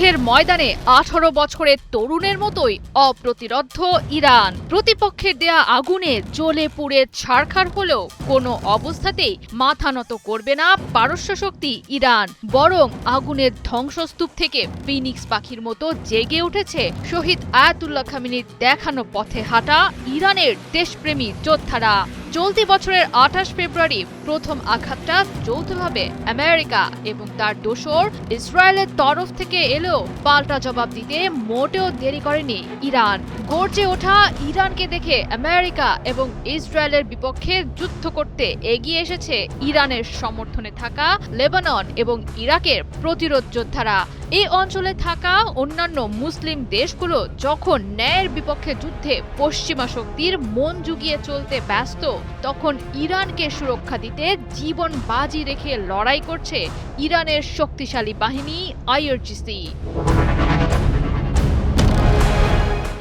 যুদ্ধের ময়দানে 18 বছরের তরুণের মতোই অপ্রতিরোধ্য ইরান। প্রতিপক্ষের দেয়া আগুনে জ্বলে পুড়ে ছারখার হলেও কোনো অবস্থাতেই মাথা নত করবে না পারস্য শক্তি ইরান। বরং আগুনের ধ্বংসস্তূপ থেকে ফিনিক্স পাখির মতো জেগে উঠেছে শহীদ আয়াতুল্লাহ খামেনির দেখানো পথে হাঁটা ইরানের দেশপ্রেমী যোদ্ধারা। চলতি বছরের 28 ফেব্রুয়ারি প্রথম আঘাতটা যৌথভাবে আমেরিকা এবং তার দোসর ইসরায়েলের তরফ থেকে এলেও পাল্টা জবাব দিতে মোটেও দেরি করেনি ইরান। গর্জে ওঠা ইরানকে দেখে আমেরিকা এবং ইসরায়েলের বিপক্ষে যুদ্ধ করতে এগিয়ে এসেছে ইরানের সমর্থনে থাকা লেবানন এবং ইরাকের প্রতিরোধ যোদ্ধারা। এই অঞ্চলে থাকা অন্যান্য মুসলিম দেশগুলো যখন ন্যায়ের বিপক্ষে যুদ্ধে পশ্চিমা শক্তির মন জুগিয়ে চলতে ব্যস্ত, তখন ইরানকে সুরক্ষা দিতে জীবন বাজি রেখে লড়াই করছে ইরানের শক্তিশালী বাহিনী আইআরজিসি।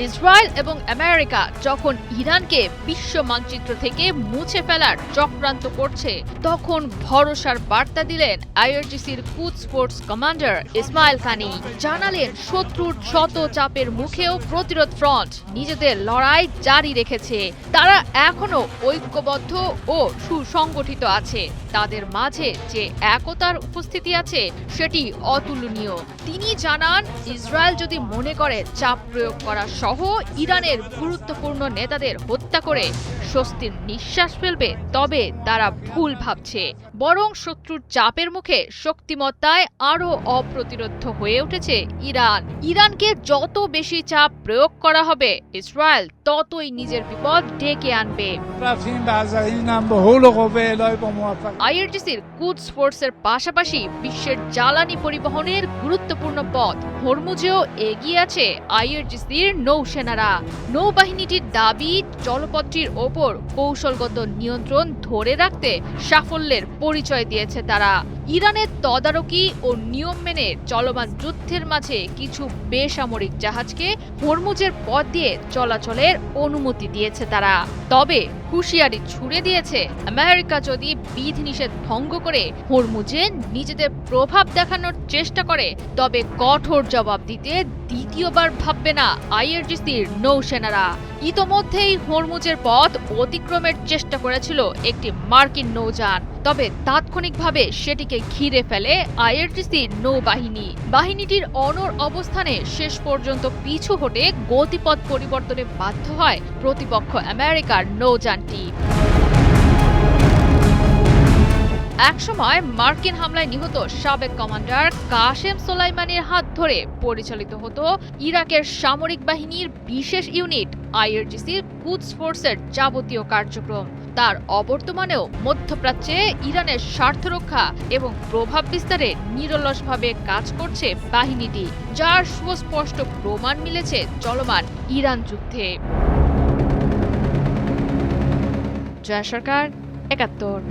ইসরায়েল এবং আমেরিকা যখন ইরানকে বিশ্ব মানচিত্র থেকে মুছে ফেলার চক্রান্ত করছে, তখন ভরসার বার্তা দিলেন আইআরজিসির কুদস ফোর্স কমান্ডার ইসমাইল কানি। জানালেন শত্রুর শত চাপের মুখেও প্রতিরোধ ফ্রন্ট নিজেদের লড়াই জারি রেখেছে। তারা এখনো ঐক্যবদ্ধ ও সুসংগঠিত আছে। তাদের মাঝে যে একতার উপস্থিতি আছে সেটি অতুলনীয়। তিনি জানান, ইসরায়েল যদি মনে করে চাপ প্রয়োগ করা সহ ইরানের গুরুত্বপূর্ণ নেতাদের হত্যা করে স্বস্তির নিঃশ্বাস ফেলবে, তবে তারা ভুল ভাবছে। বরং শত্রুর চাপের মুখে শক্তিমত্তায় আরও অপ্রতিরোধ্য হয়ে উঠেছে ইরান। ইরানকে যত বেশি চাপ প্রয়োগ করা হবে, ইসরায়েল ততই নিজের বিপদ ডেকে আনবে। আইআরজিসির কুদস ফোর্সের পাশাপাশি বিশ্বের জ্বালানি পরিবহনের গুরুত্বপূর্ণ পথ হরমুজেও এগিয়ে আছে আইআরজিসির নৌসেনারা। নৌবাহিনীটির দাবি, জলপথটির ওপর কৌশলগত নিয়ন্ত্রণ ধরে রাখতে সাফল্যের পরিচয় দিয়েছে তারা। ইরানের তদারকি ও নিয়ম মেনে চলমান যুদ্ধের মাঝে কিছু বেসামরিক জাহাজকে হরমুজের পথ দিয়ে চলাচলের অনুমতি দিয়েছে তারা। তবে হুঁশিয়ারি ছুড়ে দিয়েছে, আমেরিকা যদি বিধিনিষেধ ভঙ্গ করে হরমুজে নিজেদের প্রভাব দেখানোর চেষ্টা করে, তবে কঠোর জবাব দিতে দ্বিতীয়বার ভাববে না আইআরজিসির নৌসেনারা। ইতোমধ্যেই হরমুজের পথ অতিক্রমের চেষ্টা করেছিল একটি মার্কিন নৌযান, তবে তাৎক্ষণিকভাবে সেটিকে ঘিরে ফেলে আইআরজিসির নৌবাহিনী। বাহিনীটির অনড় অবস্থানে শেষ পর্যন্ত পিছু হটে গতিপথ পরিবর্তনে বাধ্য হয় প্রতিপক্ষ আমেরিকার নৌযানটি। একসময় মার্কিন হামলায় নিহত সাবেক কমান্ডার কাসেম সোলাইমানির হাত ধরে পরিচালিত হতো ইরাকের সামরিক বাহিনীর বিশেষ ইউনিট আইআরজিসির কুদস ফোর্সের যাবতীয় কার্যক্রম। তার অবর্তমানেও মধ্যপ্রাচ্যে ইরানের স্বার্থ রক্ষা এবং প্রভাব বিস্তারে নিরলসভাবে কাজ করছে বাহিনীটি, যার সুস্পষ্ট প্রমাণ মিলেছে চলমান ইরান যুদ্ধে। জয়া সরকার, ৭১।